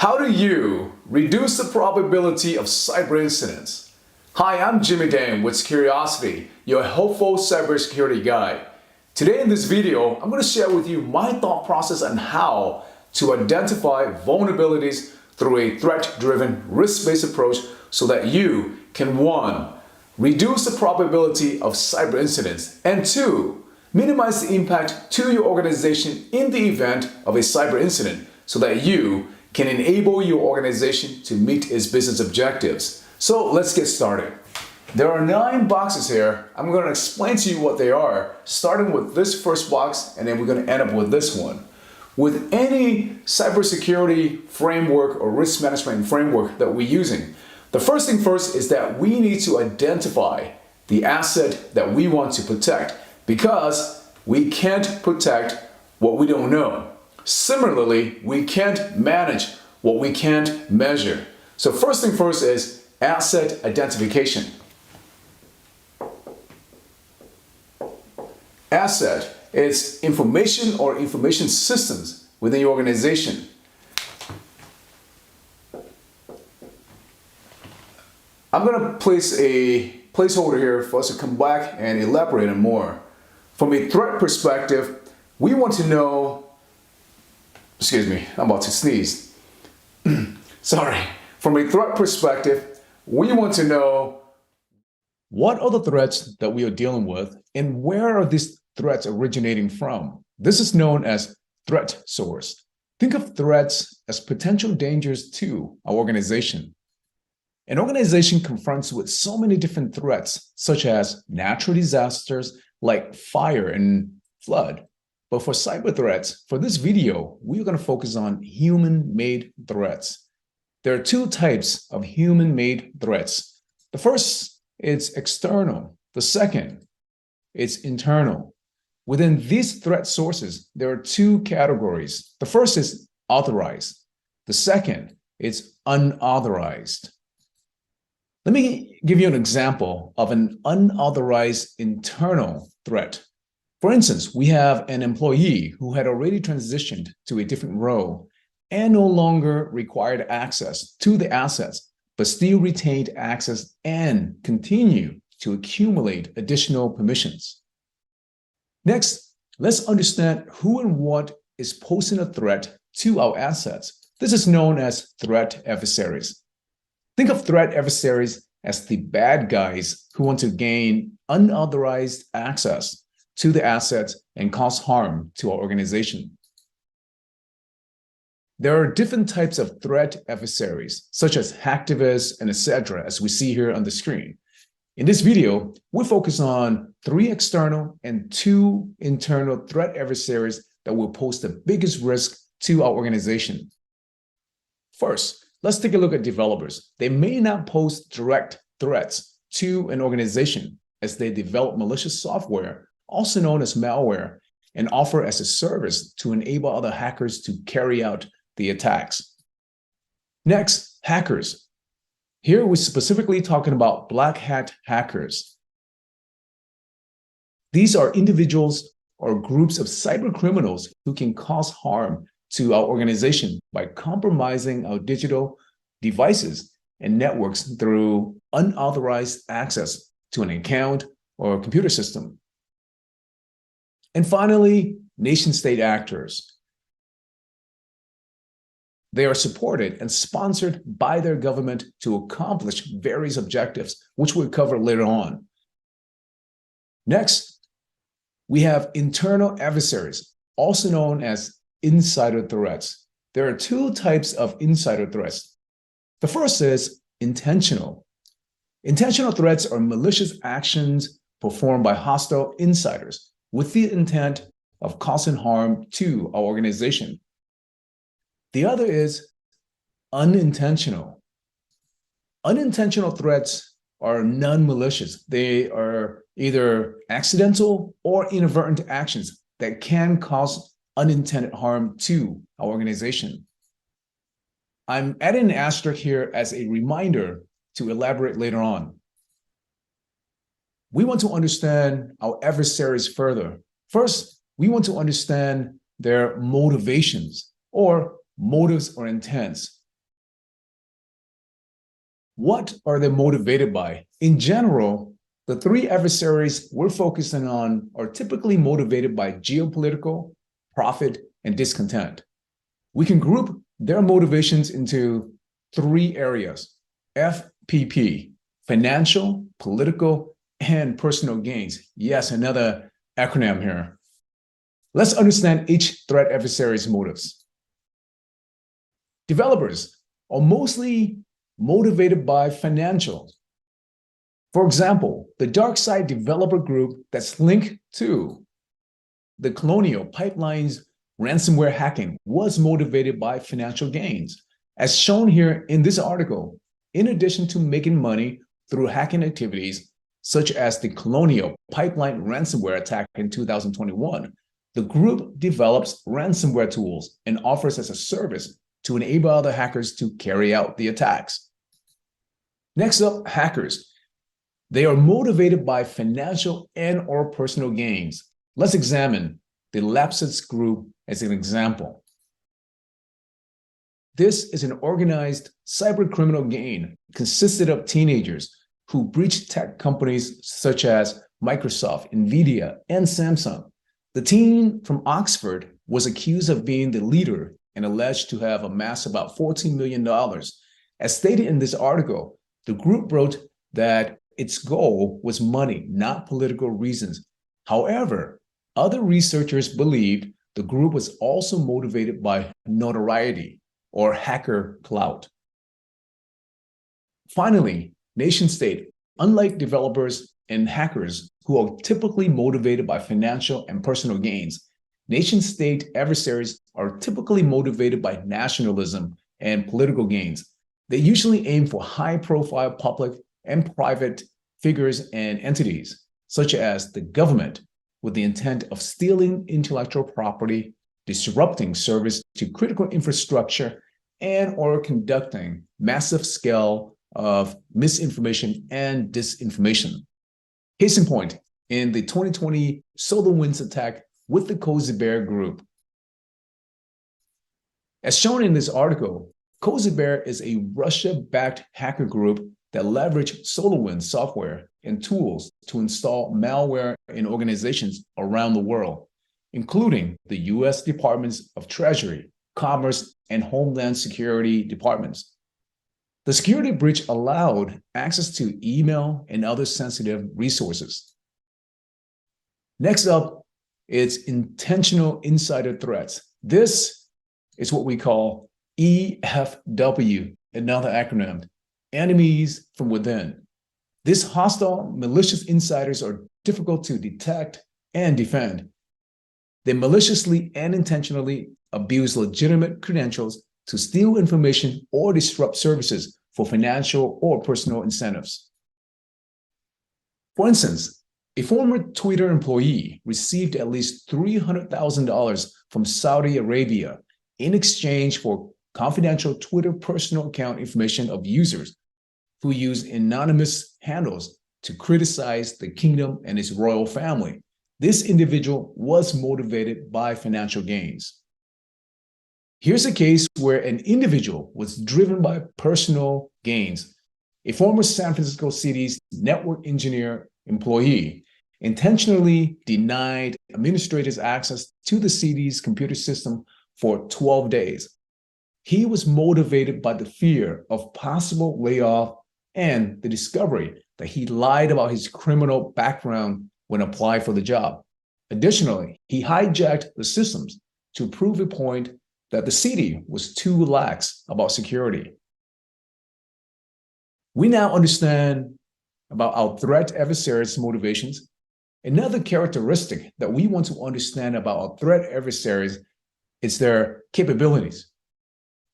How do you reduce the probability of cyber incidents? Hi, I'm Jimmy Dane with Curiosity, your hopeful cybersecurity guide. Today in this video, I'm going to share with you my thought process on how to identify vulnerabilities through a threat-driven, risk-based approach so that you can 1. Reduce the probability of cyber incidents, and 2. Minimize the impact to your organization in the event of a cyber incident so that you can enable your organization to meet its business objectives. So let's get started. There are 9 boxes here. I'm going to explain to you what they are, starting with this first box, and then we're going to end up with this one. With any cybersecurity framework or risk management framework that we're using, the first thing first is that we need to identify the asset that we want to protect, because we can't protect what we don't know. Similarly, we can't manage what we can't measure. So first thing first is asset identification. Asset is information or information systems within your organization. I'm going to place a placeholder here for us to come back and elaborate on more. From a threat perspective, we want to know, excuse me, I'm about to sneeze. Sorry. From a threat perspective, we want to know what are the threats that we are dealing with and where are these threats originating from. This is known as threat source. Think of threats as potential dangers to our organization. An organization confronts with so many different threats, such as natural disasters like fire and flood. But for cyber threats, for this video, we're going to focus on human-made threats. There are 2 types of human-made threats. The first is external. The second is internal. Within these threat sources, there are 2 categories. The first is authorized. The second is unauthorized. Let me give you an example of an unauthorized internal threat. For instance, we have an employee who had already transitioned to a different role and no longer required access to the assets, but still retained access and continue to accumulate additional permissions. Next, let's understand who and what is posing a threat to our assets. This is known as threat adversaries. Think of threat adversaries as the bad guys who want to gain unauthorized access to the assets and cause harm to our organization. There are different types of threat adversaries, such as hacktivists and etc., as we see here on the screen. In this video, we'll focus on 3 external and 2 internal threat adversaries that will pose the biggest risk to our organization. First, let's take a look at developers. They may not pose direct threats to an organization as they develop malicious software, also known as malware, and offer as a service to enable other hackers to carry out the attacks. Next, hackers. Here we're specifically talking about black hat hackers. These are individuals or groups of cyber criminals who can cause harm to our organization by compromising our digital devices and networks through unauthorized access to an account or a computer system. And finally, nation-state actors. They are supported and sponsored by their government to accomplish various objectives, which we'll cover later on. Next, we have internal adversaries, also known as insider threats. There are 2 types of insider threats. The first is intentional. Intentional threats are malicious actions performed by hostile insiders with the intent of causing harm to our organization. The other is unintentional. Unintentional threats are non-malicious. They are either accidental or inadvertent actions that can cause unintended harm to our organization. I'm adding an asterisk here as a reminder to elaborate later on. We want to understand our adversaries further. First, we want to understand their motivations or motives or intents. What are they motivated by? In general, the three adversaries we're focusing on are typically motivated by geopolitical, profit, and discontent. We can group their motivations into three areas: FPP, financial, political, and personal gains. Yes, another acronym here. Let's understand each threat adversary's motives. Developers are mostly motivated by financial. For example, the DarkSide developer group that's linked to the Colonial Pipeline's ransomware hacking was motivated by financial gains. As shown here in this article, in addition to making money through hacking activities, such as the Colonial Pipeline ransomware attack in 2021, the group develops ransomware tools and offers as a service to enable other hackers to carry out the attacks. Next up, hackers. They are motivated by financial and/or personal gains. Let's examine the Lapsus group as an example. This is an organized cybercriminal gang consisted of teenagers who breached tech companies such as Microsoft, NVIDIA, and Samsung. The teen from Oxford was accused of being the leader and alleged to have amassed about $14 million. As stated in this article, the group wrote that its goal was money, not political reasons. However, other researchers believed the group was also motivated by notoriety or hacker clout. Finally, nation-state. Unlike developers and hackers who are typically motivated by financial and personal gains, nation-state adversaries are typically motivated by nationalism and political gains. They usually aim for high-profile public and private figures and entities, such as the government, with the intent of stealing intellectual property, disrupting service to critical infrastructure, and/or conducting massive scale of misinformation and disinformation. Case in point, in the 2020 SolarWinds attack with the Cozy Bear group. As shown in this article, Cozy Bear is a Russia-backed hacker group that leveraged SolarWinds software and tools to install malware in organizations around the world, including the US Departments of Treasury, Commerce, and Homeland Security departments. The security breach allowed access to email and other sensitive resources. Next up, it's intentional insider threats. This is what we call EFW, another acronym, enemies from within. These hostile, malicious insiders are difficult to detect and defend. They maliciously and intentionally abuse legitimate credentials to steal information or disrupt services for financial or personal incentives. For instance, a former Twitter employee received at least $300,000 from Saudi Arabia in exchange for confidential Twitter personal account information of users who use anonymous handles to criticize the kingdom and its royal family. This individual was motivated by financial gains. Here's a case where an individual was driven by personal gains. A former San Francisco city's network engineer employee intentionally denied administrators access to the city's computer system for 12 days. He was motivated by the fear of possible layoff and the discovery that he lied about his criminal background when applied for the job. Additionally, he hijacked the systems to prove a point that the city was too lax about security. We now understand about our threat adversaries' motivations. Another characteristic that we want to understand about our threat adversaries is their capabilities.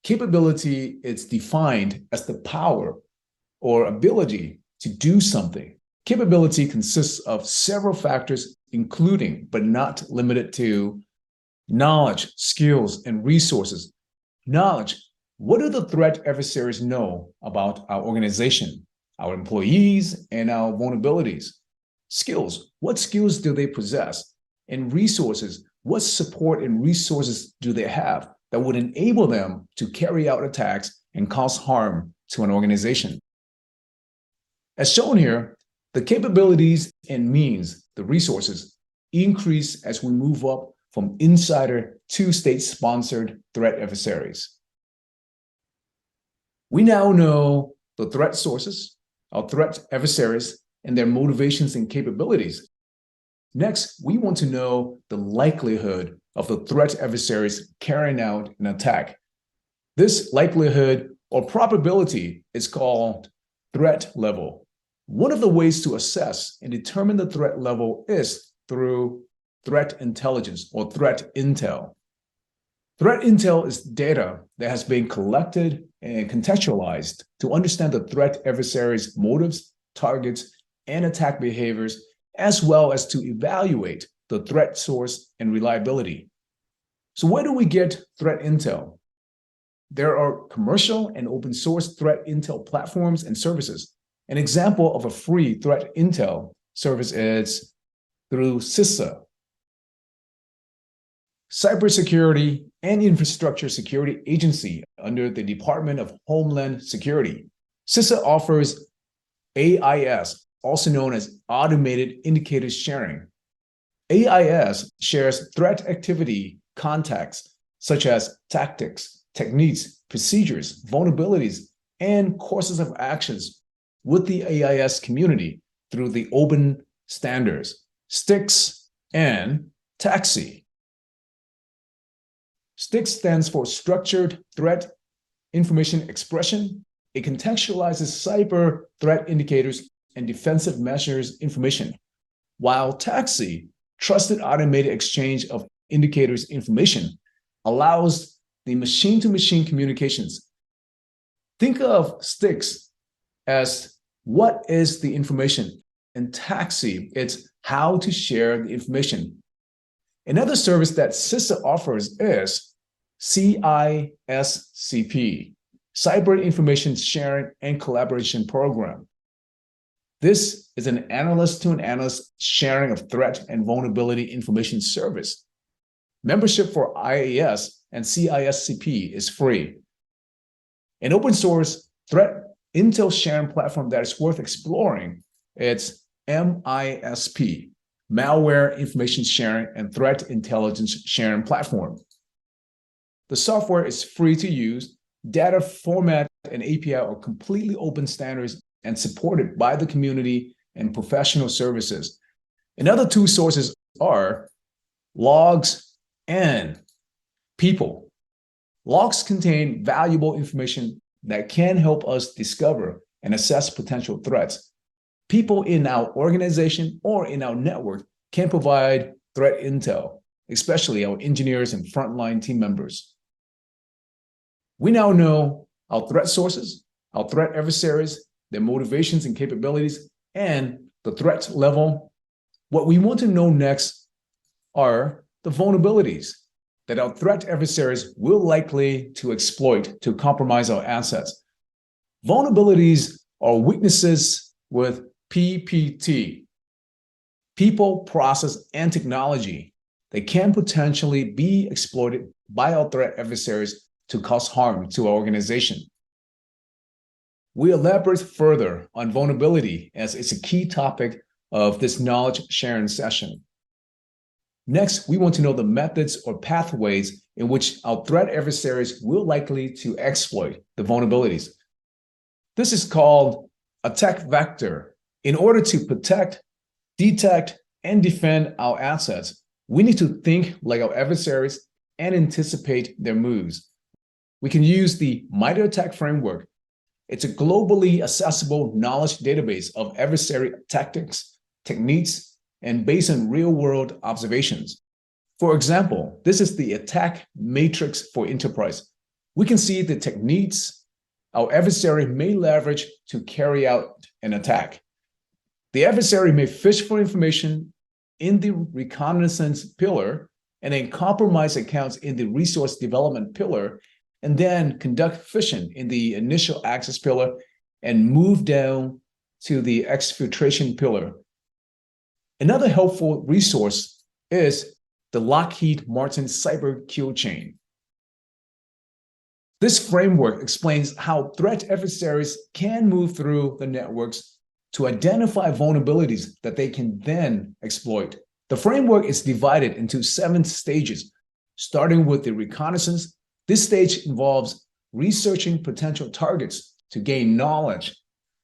Capability is defined as the power or ability to do something. Capability consists of several factors, including, but not limited to, knowledge, skills, and resources. Knowledge: what do the threat adversaries know about our organization, our employees, and our vulnerabilities? Skills: what skills do they possess? And resources: what support and resources do they have that would enable them to carry out attacks and cause harm to an organization? As shown here, the capabilities and means, the resources, increase as we move up from insider to state-sponsored threat adversaries. We now know the threat sources, our threat adversaries, and their motivations and capabilities. Next, we want to know the likelihood of the threat adversaries carrying out an attack. This likelihood or probability is called threat level. One of the ways to assess and determine the threat level is through threat intelligence or threat intel. Threat intel is data that has been collected and contextualized to understand the threat adversary's motives, targets, and attack behaviors, as well as to evaluate the threat source and reliability. So where do we get threat intel? There are commercial and open source threat intel platforms and services. An example of a free threat intel service is through CISA. Cybersecurity and Infrastructure Security Agency under the Department of Homeland Security. CISA offers AIST, also known as Automated Indicators Sharing. AIST shares threat activity contexts such as tactics, techniques, procedures, vulnerabilities, and courses of actions with the AIST community through the open standards, STIX and TAXI. STIX stands for Structured Threat Information Expression. It contextualizes cyber threat indicators and defensive measures information, while TAXI, Trusted Automated Exchange of Indicators information, allows the machine-to-machine communications. Think of STIX as what is the information, and TAXI, it's how to share the information. Another service that CISA offers is CISCP, Cyber Information Sharing and Collaboration Program. This is an analyst-to-analyst sharing of threat and vulnerability information service. Membership for IAST and CISCP is free. An open source threat intel sharing platform that is worth exploring, it's MISP, Malware Information Sharing and Threat Intelligence Sharing Platform. The software is free to use. Data format and API are completely open standards and supported by the community and professional services. Another two sources are logs and people. Logs contain valuable information that can help us discover and assess potential threats. People in our organization or in our network can provide threat intel, especially our engineers and frontline team members. We now know our threat sources, our threat adversaries, their motivations and capabilities, and the threat level. What we want to know next are the vulnerabilities that our threat adversaries will likely to exploit to compromise our assets. Vulnerabilities are weaknesses with PPT, people, process, and technology that can potentially be exploited by our threat adversaries to cause harm to our organization. We elaborate further on vulnerability as it's a key topic of this knowledge sharing session. Next, we want to know the methods or pathways in which our threat adversaries will likely to exploit the vulnerabilities. This is called attack vector. In order to protect, detect, and defend our assets, we need to think like our adversaries and anticipate their moves. We can use the MITRE ATT&CK framework. It's a globally accessible knowledge database of adversary tactics, techniques, and based on real-world observations. For example, this is the attack matrix for enterprise. We can see the techniques our adversary may leverage to carry out an attack. The adversary may fish for information in the reconnaissance pillar and then compromise accounts in the resource development pillar, and then conduct phishing in the initial access pillar and move down to the exfiltration pillar. Another helpful resource is the Lockheed Martin Cyber Kill Chain. This framework explains how threat adversaries can move through the networks to identify vulnerabilities that they can then exploit. The framework is divided into 7 stages, starting with the reconnaissance. This stage involves researching potential targets to gain knowledge,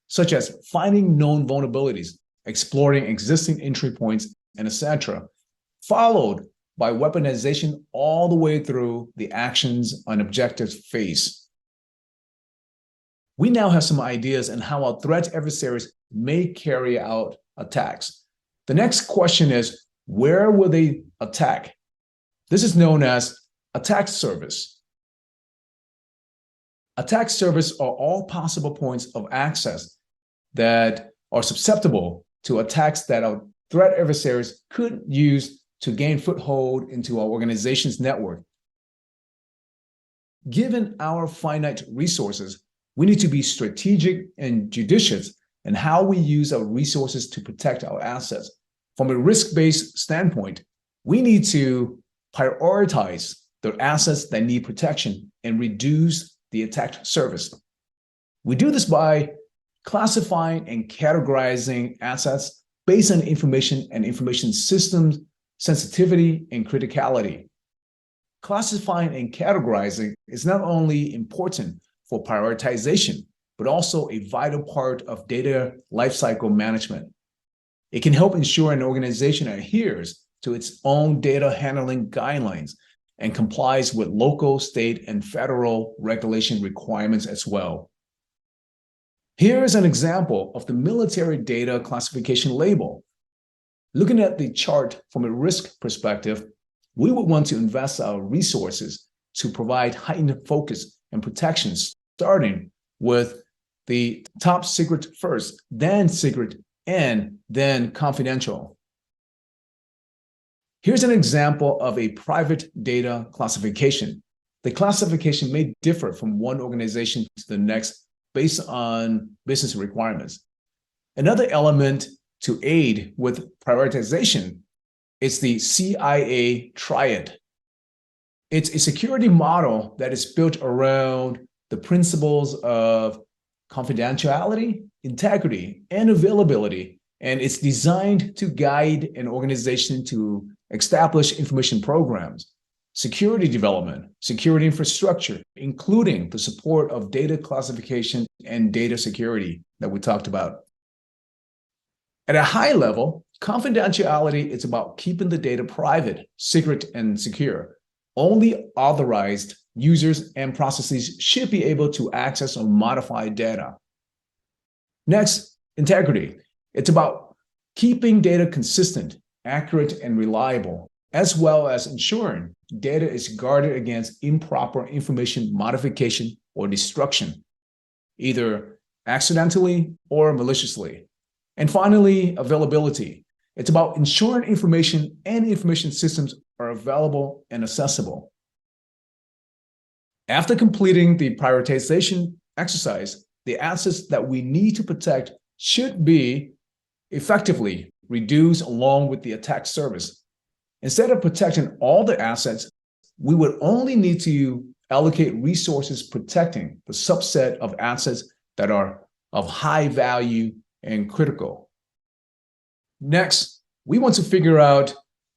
such as finding known vulnerabilities, exploring existing entry points, and etc., followed by weaponization all the way through the actions and objectives phase. We now have some ideas on how our threat adversaries may carry out attacks. The next question is, where will they attack? This is known as attack surface. Attack surface are all possible points of access that are susceptible to attacks that our threat adversaries could use to gain foothold into our organization's network. Given our finite resources, we need to be strategic and judicious in how we use our resources to protect our assets. From a risk-based standpoint, we need to prioritize the assets that need protection and reduce the attack surface. We do this by classifying and categorizing assets based on information and information systems, sensitivity, and criticality. Classifying and categorizing is not only important for prioritization, but also a vital part of data lifecycle management. It can help ensure an organization adheres to its own data handling guidelines and complies with local, state, and federal regulation requirements as well. Here is an example of the military data classification label. Looking at the chart from a risk perspective, we would want to invest our resources to provide heightened focus and protection, starting with the top secret first, then secret, and then confidential. Here's an example of a private data classification. The classification may differ from one organization to the next based on business requirements. Another element to aid with prioritization is the CIA triad. It's a security model that is built around the principles of confidentiality, integrity, and availability, and it's designed to guide an organization to establish information programs, security development, security infrastructure, including the support of data classification and data security that we talked about. At a high level, confidentiality is about keeping the data private, secret, and secure. Only authorized users and processes should be able to access or modify data. Next, integrity. It's about keeping data consistent, accurate, and reliable, as well as ensuring data is guarded against improper information modification or destruction, either accidentally or maliciously. And finally, availability. It's about ensuring information and information systems are available and accessible. After completing the prioritization exercise, the assets that we need to protect should be effectively reduced along with the attack surface. Instead of protecting all the assets, we would only need to allocate resources protecting the subset of assets that are of high value and critical. Next, we want to figure out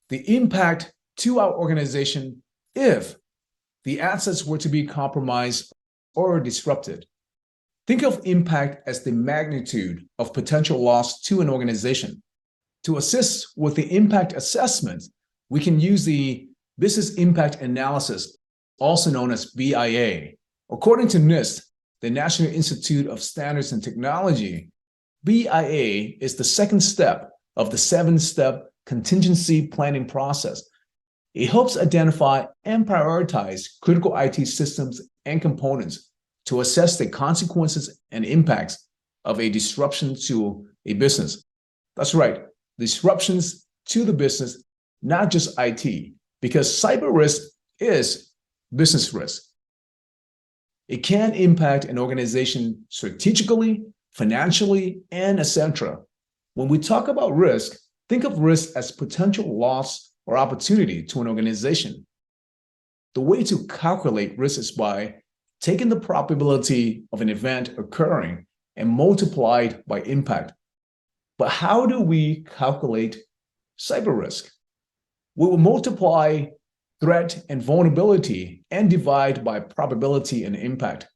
the impact to our organization if the assets were to be compromised or disrupted. Think of impact as the magnitude of potential loss to an organization. To assist with the impact assessment, we can use the Business Impact Analysis, also known as BIA. According to NIST, the National Institute of Standards and Technology, BIA is the second step of the 7-step contingency planning process. It helps identify and prioritize critical IT systems and components to assess the consequences and impacts of a disruption to a business. That's right, disruptions to the business, not just IT, because cyber risk is business risk. It can impact an organization strategically, financially, and etc. When we talk about risk, think of risk as potential loss or opportunity to an organization. The way to calculate risk is by taking the probability of an event occurring and multiplied by impact. But how do we calculate cyber risk? We will multiply threat and vulnerability and divide by probability and impact.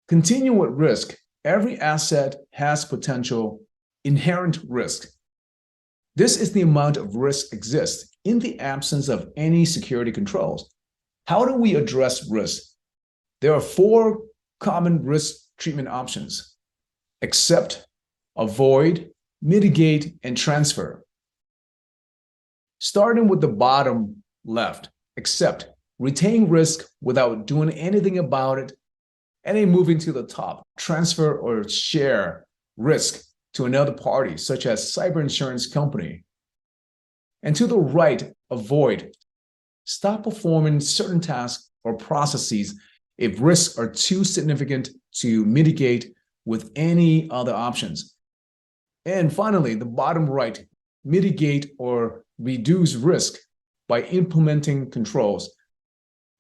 Continuing with risk, every asset has potential inherent risk. This is the amount of risk exists in the absence of any security controls. How do we address risk? There are 4 common risk treatment options: accept, avoid, mitigate, and transfer. Starting with the bottom left, accept, retain risk without doing anything about it, and then moving to the top, transfer or share risk to another party, such as cyber insurance company. And to the right, avoid, stop performing certain tasks or processes if risks are too significant to mitigate with any other options. And finally, the bottom right, mitigate or reduce risk by implementing controls.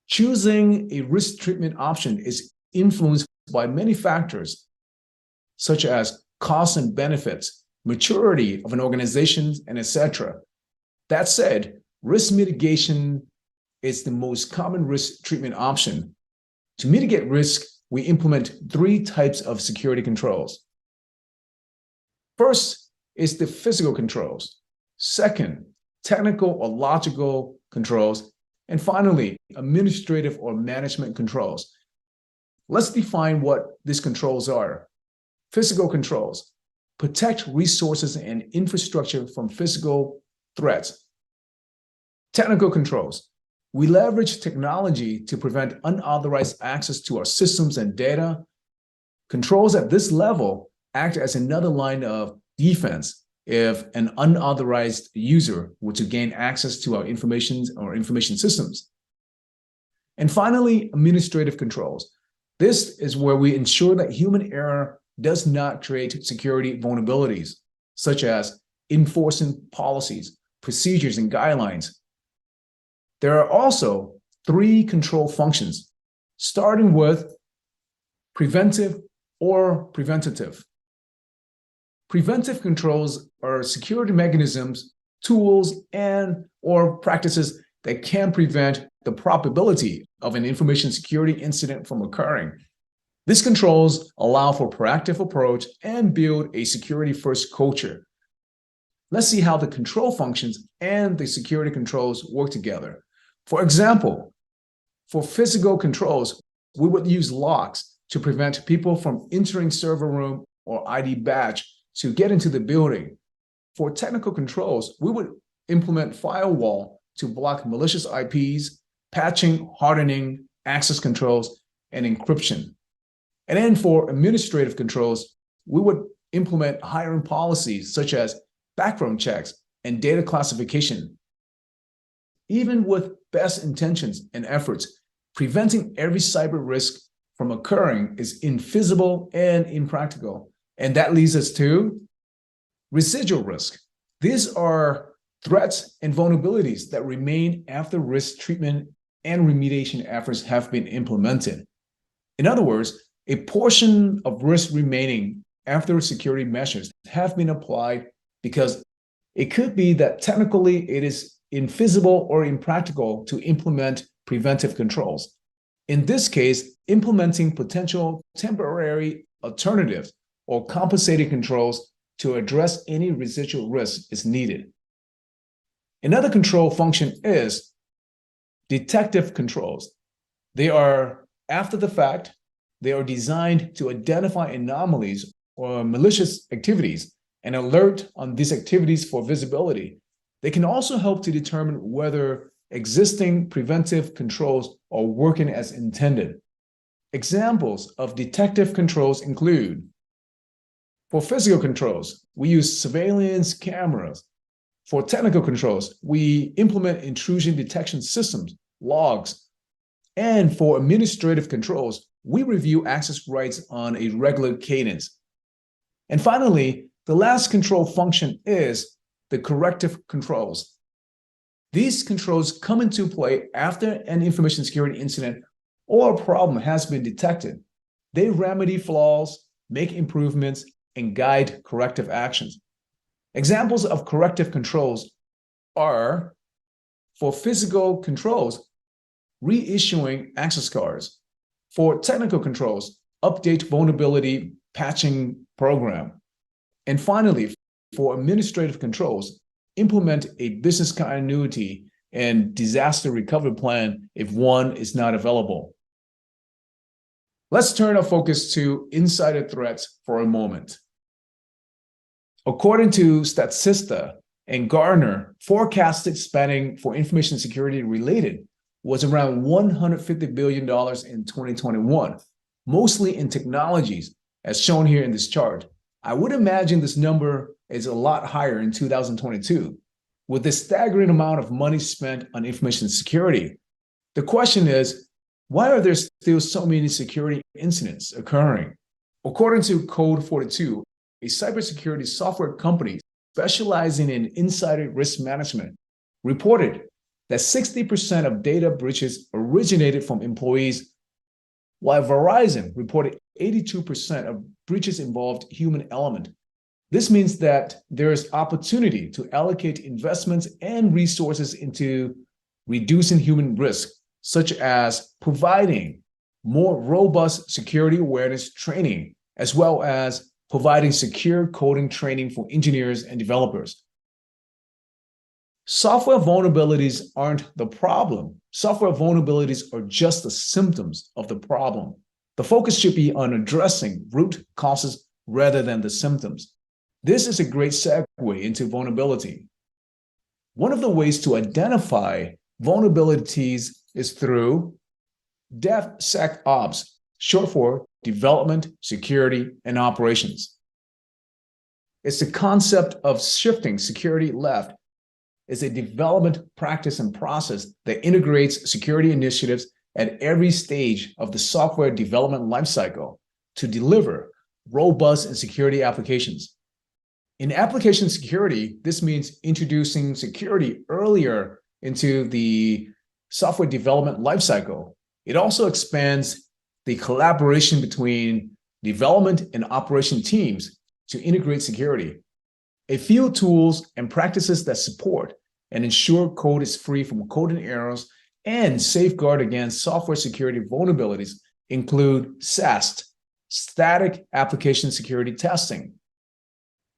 Choosing a risk treatment option is influenced by many factors, such as costs and benefits, maturity of an organization, and etc. That said, risk mitigation is the most common risk treatment option. To mitigate risk, we implement 3 types of security controls. First is the physical controls. Second, technical or logical controls. And finally, administrative or management controls. Let's define what these controls are. Physical controls protect resources and infrastructure from physical threats. Technical controls. We leverage technology to prevent unauthorized access to our systems and data. Controls at this level act as another line of defense if an unauthorized user were to gain access to our information or information systems. And finally, administrative controls. This is where we ensure that human error does not create security vulnerabilities, such as enforcing policies, procedures, and guidelines. There are also 3 control functions, starting with preventive or preventative. Preventive controls are security mechanisms, tools, and/or practices that can prevent the probability of an information security incident from occurring. These controls allow for proactive approach and build a security-first culture. Let's see how the control functions and the security controls work together. For example, for physical controls, we would use locks to prevent people from entering server room or ID badge to get into the building. For technical controls, we would implement firewall to block malicious IPs, patching, hardening, access controls, and encryption. And then for administrative controls, we would implement hiring policies such as background checks and data classification. Even with best intentions and efforts, preventing every cyber risk from occurring is infeasible and impractical. And that leads us to residual risk. These are threats and vulnerabilities that remain after risk treatment and remediation efforts have been implemented. In other words, a portion of risk remaining after security measures have been applied because it could be that technically it is infeasible or impractical to implement preventive controls. In this case, implementing potential temporary alternatives or compensating controls to address any residual risk is needed. Another control function is detective controls. They are after the fact. They are designed to identify anomalies or malicious activities and alert on these activities for visibility. They can also help to determine whether existing preventive controls are working as intended. Examples of detective controls include, for physical controls, we use surveillance cameras. For technical controls, we implement intrusion detection systems, logs. And for administrative controls, we review access rights on a regular cadence. And finally, the last control function is the corrective controls. These controls come into play after an information security incident or a problem has been detected. They remedy flaws, make improvements, and guide corrective actions. Examples of corrective controls are, for physical controls, reissuing access cards. For technical controls, update vulnerability patching program. And finally, for administrative controls, implement a business continuity and disaster recovery plan if one is not available. Let's turn our focus to insider threats for a moment. According to Statista and Gartner, forecasted spending for information security related was around $150 billion in 2021, mostly in technologies, as shown here in this chart. I would imagine this number is a lot higher in 2022. With this staggering amount of money spent on information security, the question is, why are there still so many security incidents occurring? According to Code 42, a cybersecurity software company specializing in insider risk management reported that 60% of data breaches originated from employees, while Verizon reported 82% of breaches involved human element. This means that there is opportunity to allocate investments and resources into reducing human risk, such as providing more robust security awareness training, as well as providing secure coding training for engineers and developers. Software vulnerabilities aren't the problem. Software vulnerabilities are just the symptoms of the problem. The focus should be on addressing root causes rather than the symptoms. This is a great segue into vulnerability. One of the ways to identify vulnerabilities is through DevSecOps, short for Development, Security, and Operations. It's the concept of shifting security left. It's a development practice and process that integrates security initiatives at every stage of the software development lifecycle to deliver robust and security applications. In application security, this means introducing security earlier into the software development lifecycle. It also expands the collaboration between development and operation teams to integrate security. A few tools and practices that support and ensure code is free from coding errors and safeguard against software security vulnerabilities include SAST, Static Application Security Testing.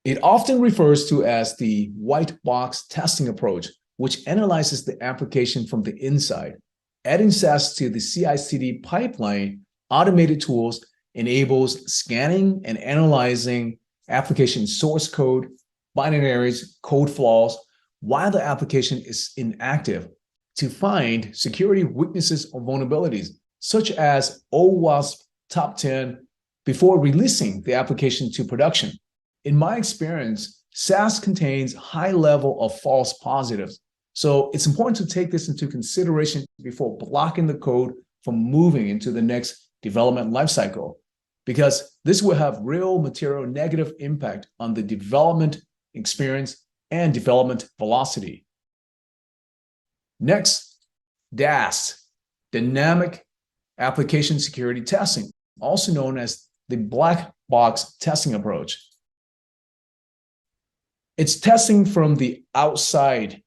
It often refers to as the white box testing approach, which analyzes the application from the inside. Adding SAST to the CI/CD pipeline automated tools enables scanning and analyzing application source code, binaries, code flaws, while the application is inactive to find security weaknesses or vulnerabilities, such as OWASP top 10 before releasing the application to production. In my experience, SAST contains high level of false positives. So it's important to take this into consideration before blocking the code from moving into the next development lifecycle, because this will have real material negative impact on the development experience and development velocity. Next, DAST, Dynamic Application Security Testing, also known as the black box testing approach. It's testing from the outside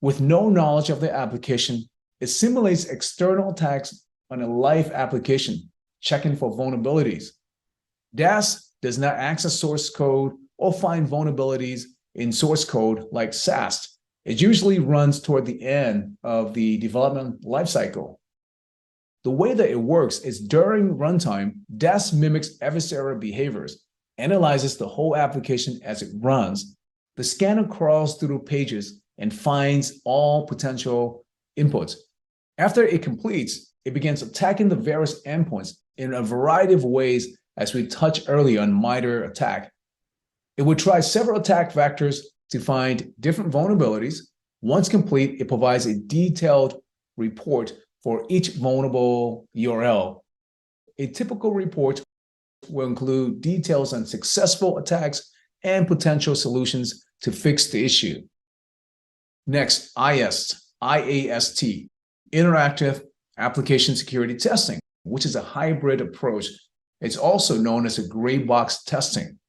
with no knowledge of the application. It simulates external attacks on a live application, checking for vulnerabilities. DAST does not access source code or find vulnerabilities in source code like SAST. It usually runs toward the end of the development lifecycle. The way that it works is during runtime, DAST mimics adversarial behaviors, analyzes the whole application as it runs. The scanner crawls through pages and finds all potential inputs. After it completes, it begins attacking the various endpoints in a variety of ways, as we touched earlier on MITRE ATT&CK. It would try several attack vectors to find different vulnerabilities. Once complete, it provides a detailed report for each vulnerable URL. A typical report will include details on successful attacks and potential solutions to fix the issue. Next, IAST, Interactive Application Security Testing, which is a hybrid approach. It's also known as a gray box testing.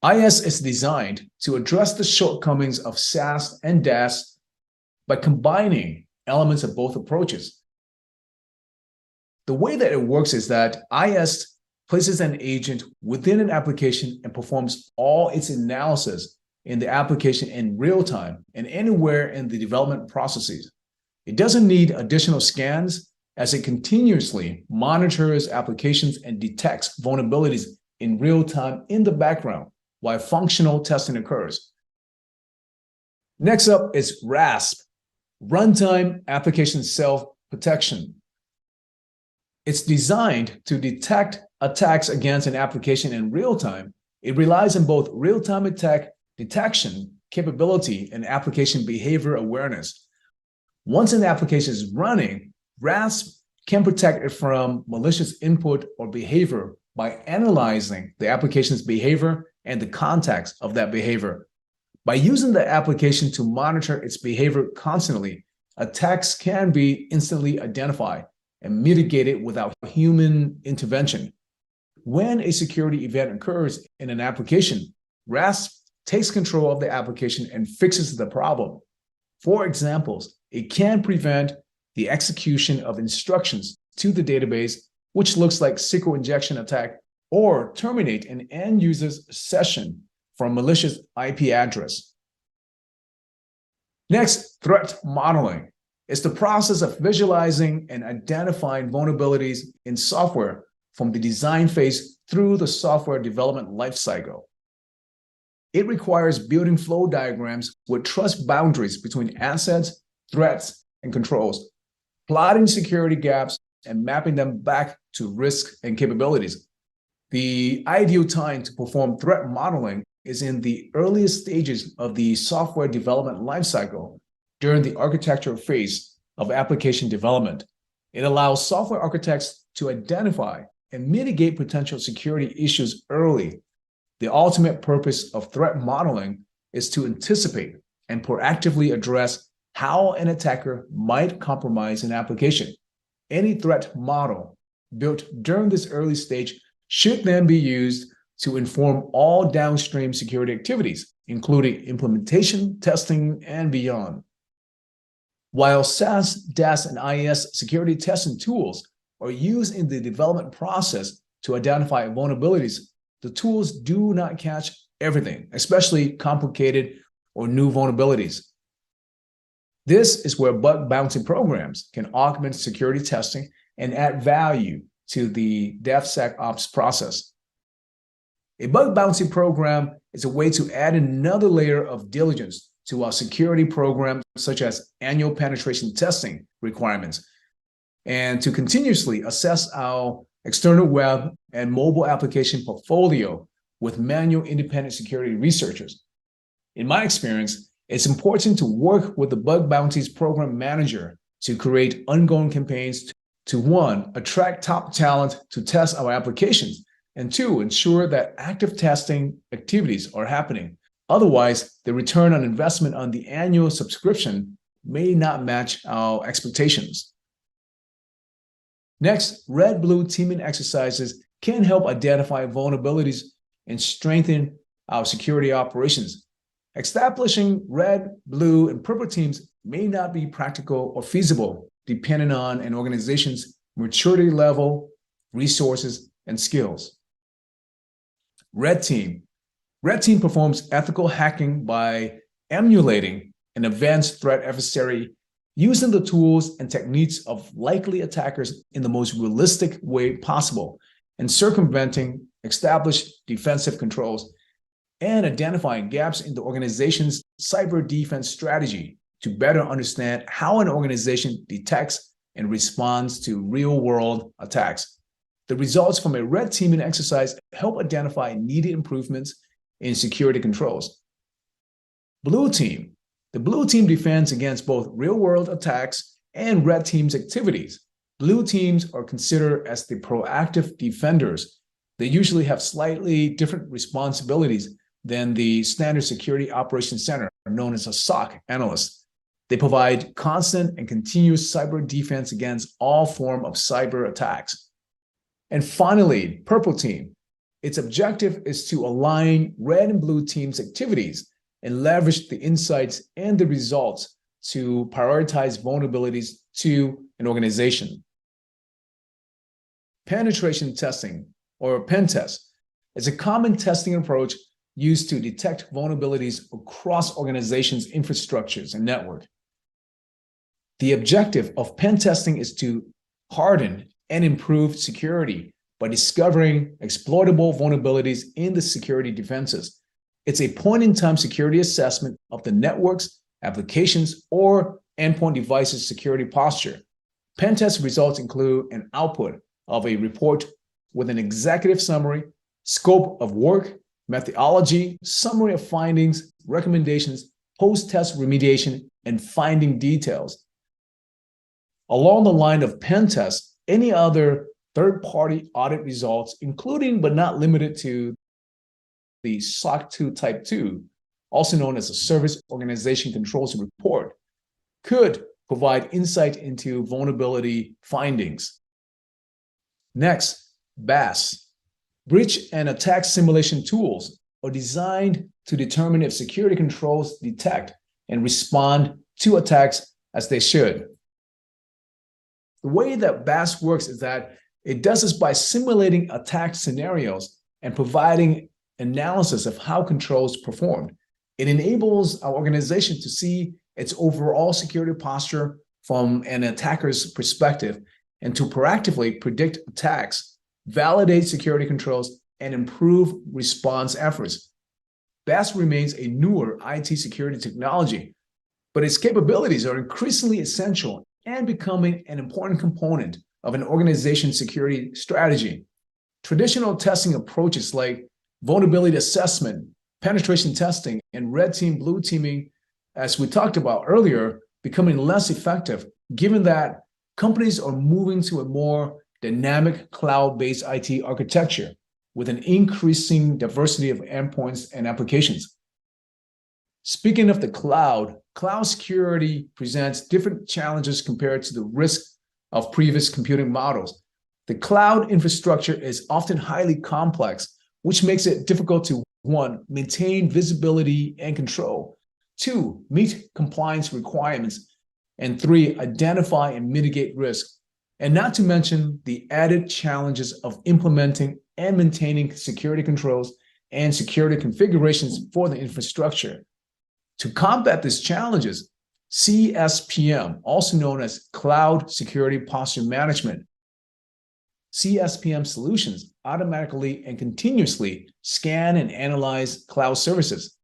IAST is designed to address the shortcomings of SAST and DAST by combining elements of both approaches. The way that it works is that IAST places an agent within an application and performs all its analysis in the application in real time and anywhere in the development processes. It doesn't need additional scans as it continuously monitors applications and detects vulnerabilities in real time in the background while functional testing occurs. Next up is RASP, Runtime Application Self-Protection. It's designed to detect attacks against an application in real time. It relies on both real-time attack detection capability and application behavior awareness. Once an application is running, RASP can protect it from malicious input or behavior by analyzing the application's behavior and the context of that behavior. By using the application to monitor its behavior constantly, attacks can be instantly identified and mitigated without human intervention. When a security event occurs in an application, RASP takes control of the application and fixes the problem. For examples, it can prevent the execution of instructions to the database, which looks like SQL injection attack, or terminate an end user's session from malicious IP address. Next, threat modeling is the process of visualizing and identifying vulnerabilities in software from the design phase through the software development lifecycle. It requires building flow diagrams with trust boundaries between assets, threats, and controls, plotting security gaps, and mapping them back to risks and capabilities. The ideal time to perform threat modeling is in the earliest stages of the software development lifecycle during the architectural phase of application development. It allows software architects to identify and mitigate potential security issues early. The ultimate purpose of threat modeling is to anticipate and proactively address how an attacker might compromise an application. Any threat model built during this early stage should then be used to inform all downstream security activities, including implementation, testing, and beyond. While SAST, DAST, and IAST security testing tools are used in the development process to identify vulnerabilities, the tools do not catch everything, especially complicated or new vulnerabilities. This is where bug bounty programs can augment security testing and add value to the DevSecOps process. A bug bounty program is a way to add another layer of diligence to our security program, such as annual penetration testing requirements, and to continuously assess our external web and mobile application portfolio with manual independent security researchers. In my experience, it's important to work with the bug bounties program manager to create ongoing campaigns to one, attract top talent to test our applications, and two, ensure that active testing activities are happening. Otherwise, the return on investment on the annual subscription may not match our expectations. Next, red-blue teaming exercises can help identify vulnerabilities and strengthen our security operations. Establishing red, blue, and purple teams may not be practical or feasible, depending on an organization's maturity level, resources, and skills. Red team. Red team performs ethical hacking by emulating an advanced threat adversary using the tools and techniques of likely attackers in the most realistic way possible, and circumventing established defensive controls and identifying gaps in the organization's cyber defense strategy to better understand how an organization detects and responds to real-world attacks. The results from a red teaming exercise help identify needed improvements in security controls. Blue team. The blue team defends against both real-world attacks and red team's activities. Blue teams are considered as the proactive defenders. They usually have slightly different responsibilities than the standard security operations center, known as a SOC analyst. They provide constant and continuous cyber defense against all forms of cyber attacks. And finally, purple team. Its objective is to align red and blue teams' activities and leverage the insights and the results to prioritize vulnerabilities to an organization. Penetration testing, or pen test, is a common testing approach used to detect vulnerabilities across organizations' infrastructures and network. The objective of pen testing is to harden and improve security by discovering exploitable vulnerabilities in the security defenses. It's a point-in-time security assessment of the networks, applications, or endpoint devices' security posture. Pen test results include an output of a report with an executive summary, scope of work, methodology, summary of findings, recommendations, post-test remediation, and finding details. Along the line of pen tests, any other third-party audit results, including but not limited to the SOC 2 Type 2, also known as a Service Organization Controls Report, could provide insight into vulnerability findings. Next, BAST. Breach and attack simulation tools are designed to determine if security controls detect and respond to attacks as they should. The way that BAST works is that it does this by simulating attack scenarios and providing analysis of how controls performed. It enables our organization to see its overall security posture from an attacker's perspective and to proactively predict attacks, validate security controls, and improve response efforts. BAST remains a newer IT security technology, but its capabilities are increasingly essential and becoming an important component of an organization's security strategy. Traditional testing approaches like vulnerability assessment, penetration testing, and red team, blue teaming, as we talked about earlier, becoming less effective, given that companies are moving to a more dynamic cloud-based IT architecture with an increasing diversity of endpoints and applications. Speaking of the cloud security presents different challenges compared to the risk of previous computing models. The cloud infrastructure is often highly complex, which makes it difficult to, 1, maintain visibility and control, 2, meet compliance requirements, and 3, identify and mitigate risk, and not to mention the added challenges of implementing and maintaining security controls and security configurations for the infrastructure. To combat these challenges, CSPM, also known as Cloud Security Posture Management, CSPM solutions automatically and continuously scan and analyze cloud services.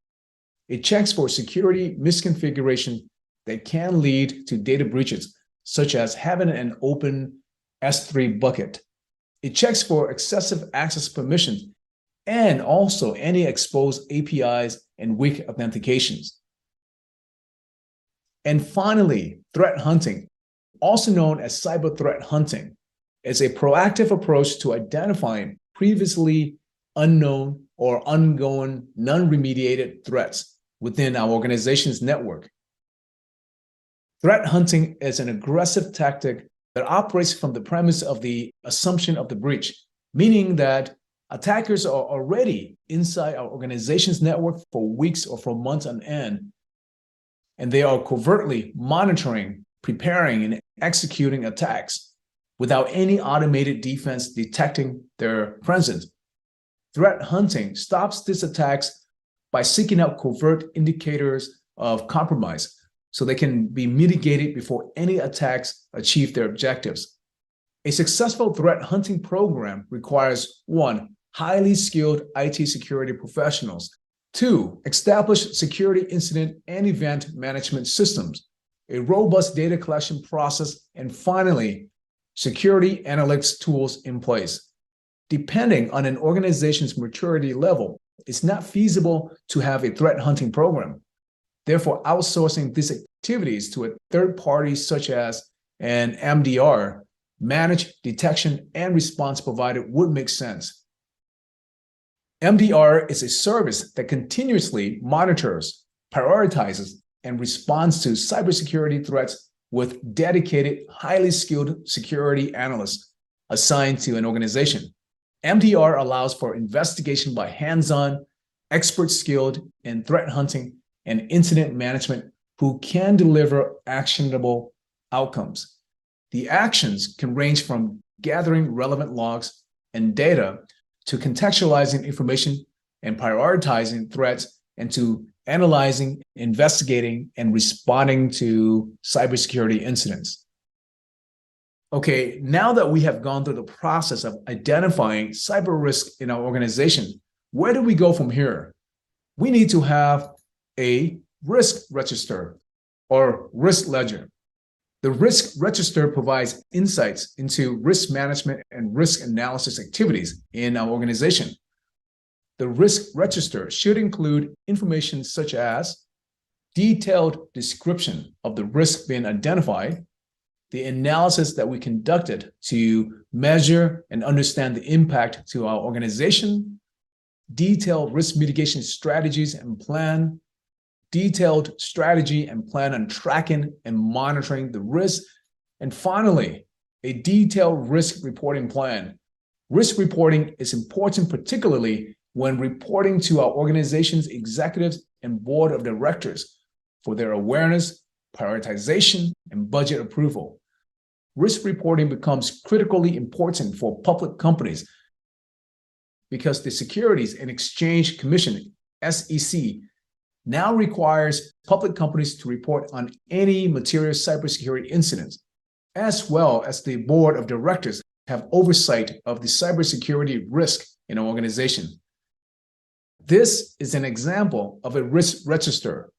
It checks for security misconfiguration that can lead to data breaches, such as having an open S3 bucket. It checks for excessive access permissions and also any exposed APIs and weak authentications. And finally, threat hunting, also known as cyber threat hunting, is a proactive approach to identifying previously unknown or ongoing non-remediated threats within our organization's network. Threat hunting is an aggressive tactic that operates from the premise of the assumption of the breach, meaning that attackers are already inside our organization's network for weeks or for months on end, and they are covertly monitoring, preparing, and executing attacks without any automated defense detecting their presence. Threat hunting stops these attacks by seeking out covert indicators of compromise so they can be mitigated before any attacks achieve their objectives. A successful threat hunting program requires 1, highly skilled IT security professionals, 2, established security incident and event management systems, a robust data collection process, and finally, security analytics tools in place. Depending on an organization's maturity level, it's not feasible to have a threat hunting program. Therefore, outsourcing these activities to a third party such as an MDR, managed detection and response provider, would make sense. MDR is a service that continuously monitors, prioritizes, and responds to cybersecurity threats with dedicated, highly skilled security analysts assigned to an organization. MDR allows for investigation by hands-on, expert-skilled in threat hunting and incident management who can deliver actionable outcomes. The actions can range from gathering relevant logs and data to contextualizing information and prioritizing threats and to analyzing, investigating, and responding to cybersecurity incidents. Okay, now that we have gone through the process of identifying cyber risk in our organization, where do we go from here? We need to have a risk register or risk ledger. The risk register provides insights into risk management and risk analysis activities in our organization. The risk register should include information such as detailed description of the risk being identified, the analysis that we conducted to measure and understand the impact to our organization, detailed risk mitigation strategies and plan, detailed strategy and plan on tracking and monitoring the risk, and finally, a detailed risk reporting plan. Risk reporting is important, particularly when reporting to our organization's executives and board of directors for their awareness, prioritization, and budget approval. Risk reporting becomes critically important for public companies because the Securities and Exchange Commission, SEC, now requires public companies to report on any material cybersecurity incidents, as well as the board of directors have oversight of the cybersecurity risk in an organization. This is an example of a risk register.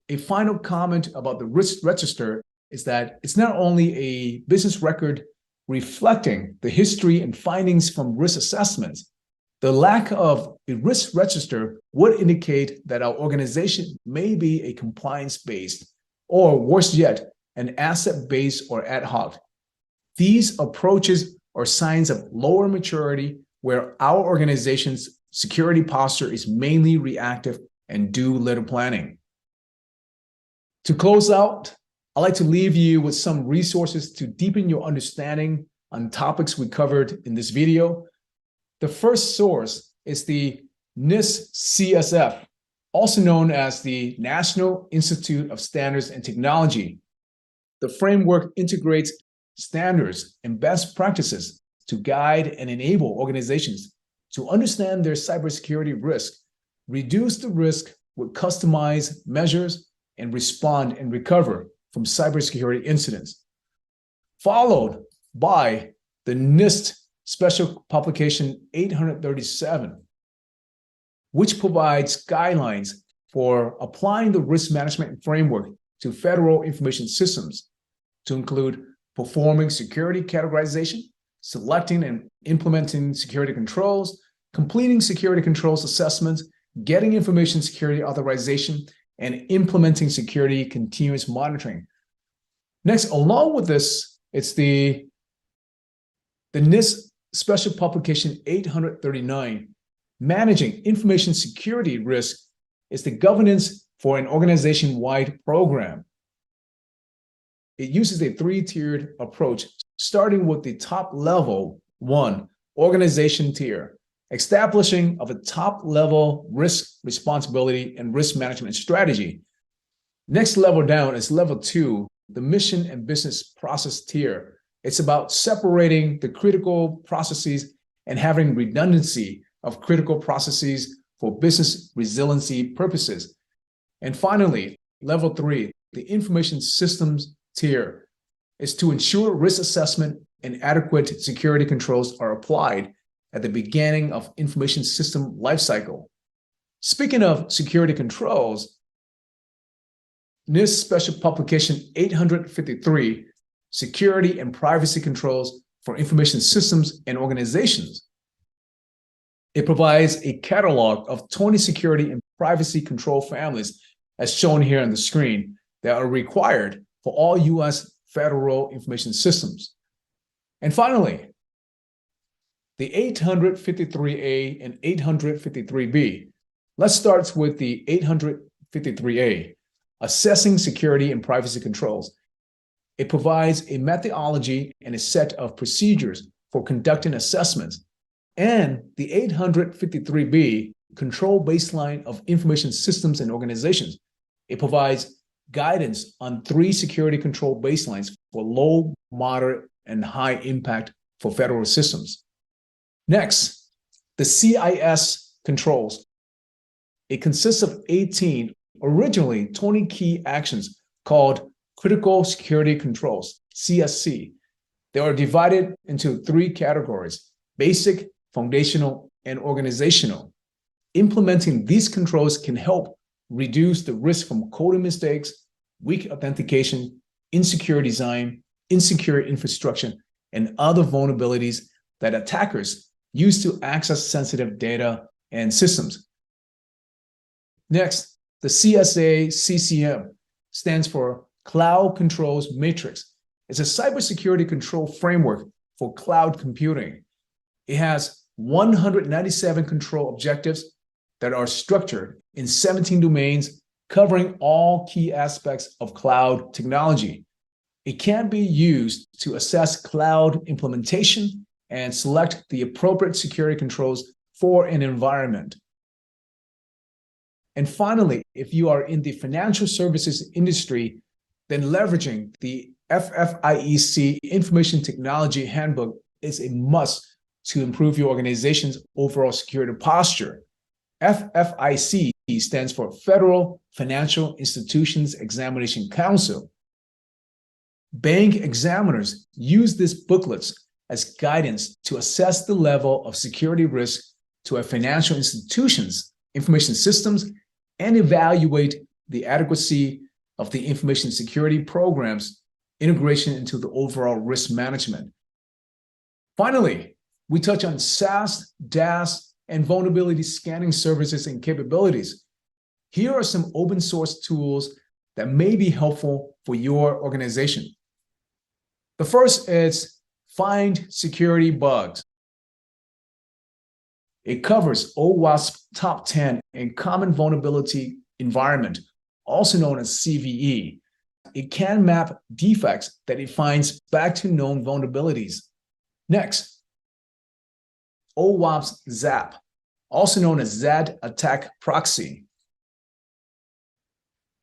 A final comment about the risk register is that it's not only a business record reflecting the history and findings from risk assessments. The lack of a risk register would indicate that our organization may be a compliance-based, or worse yet, an asset-based or ad hoc. These approaches are signs of lower maturity where our organization's security posture is mainly reactive and do little planning. To close out, I'd like to leave you with some resources to deepen your understanding on topics we covered in this video. The first source is the NIST-CSF, also known as the National Institute of Standards and Technology. The framework integrates standards and best practices to guide and enable organizations to understand their cybersecurity risk, reduce the risk with customized measures, and respond and recover from cybersecurity incidents. Followed by the NIST Special Publication 837, which provides guidelines for applying the risk management framework to federal information systems to include performing security categorization, selecting and implementing security controls, completing security controls assessments, getting information security authorization, and implementing security continuous monitoring. Next, along with this, it's the NIST Special Publication 839, Managing Information Security Risk, is the governance for an organization-wide program. It uses a three-tiered approach, starting with the top level one, organization tier, establishing of a top-level risk responsibility and risk management strategy. Next level down is level two, the mission and business process tier. It's about separating the critical processes and having redundancy of critical processes for business resiliency purposes. And finally, level three, the information systems tier, is to ensure risk assessment and adequate security controls are applied at the beginning of information system lifecycle. Speaking of security controls, NIST Special Publication 853, Security and Privacy Controls for Information Systems and Organizations. It provides a catalog of 20 security and privacy control families, as shown here on the screen, that are required for all U.S. federal information systems. And finally, the 853A and 853B. Let's start with the 853A, Assessing Security and Privacy Controls. It provides a methodology and a set of procedures for conducting assessments. and the 853B Control Baseline of Information Systems and Organizations. It provides guidance on 3 security control baselines for low, moderate, and high impact for federal systems. Next, the CIS controls. It consists of 18, originally 20 key actions called Critical Security Controls, CSC. They are divided into 3 categories: basic, foundational, and organizational. Implementing these controls can help reduce the risk from coding mistakes, weak authentication, insecure design, insecure infrastructure, and other vulnerabilities that attackers use to access sensitive data and systems. Next, the CSA-CCM stands for Cloud Controls Matrix. It's a cybersecurity control framework for cloud computing. It has 197 control objectives that are structured in 17 domains, covering all key aspects of cloud technology. It can be used to assess cloud implementation and select the appropriate security controls for an environment. And finally, if you are in the financial services industry, then leveraging the FFIEC Information Technology Handbook is a must to improve your organization's overall security posture. FFIC stands for Federal Financial Institutions Examination Council. Bank examiners use these booklets as guidance to assess the level of security risk to a financial institution's information systems and evaluate the adequacy of the information security program's integration into the overall risk management. Finally, we touch on SAST, DAST, and vulnerability scanning services and capabilities. Here are some open source tools that may be helpful for your organization. The first is Find Security Bugs. It covers OWASP Top 10 and Common Vulnerability Environment, also known as CVE. It can map defects that it finds back to known vulnerabilities. Next, OWASP ZAP, also known as ZAD Attack Proxy.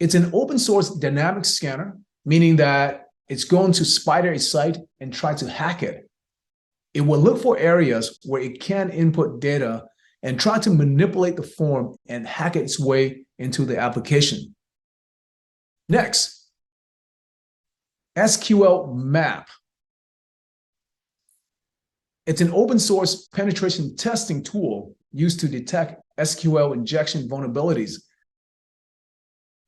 It's an open source dynamic scanner, meaning that it's going to spider a site and try to hack it. It will look for areas where it can input data and try to manipulate the form and hack its way into the application. Next, SQL Map. It's an open source penetration testing tool used to detect SQL injection vulnerabilities.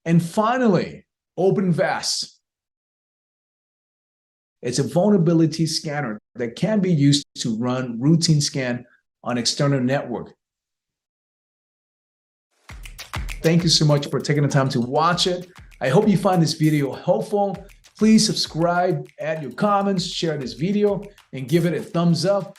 And finally, OpenVAST. It's a vulnerability scanner that can be used to run routine scan on external network. Thank you so much for taking the time to watch it. I hope you find this video helpful. Please subscribe, add your comments, share this video, and give it a thumbs up.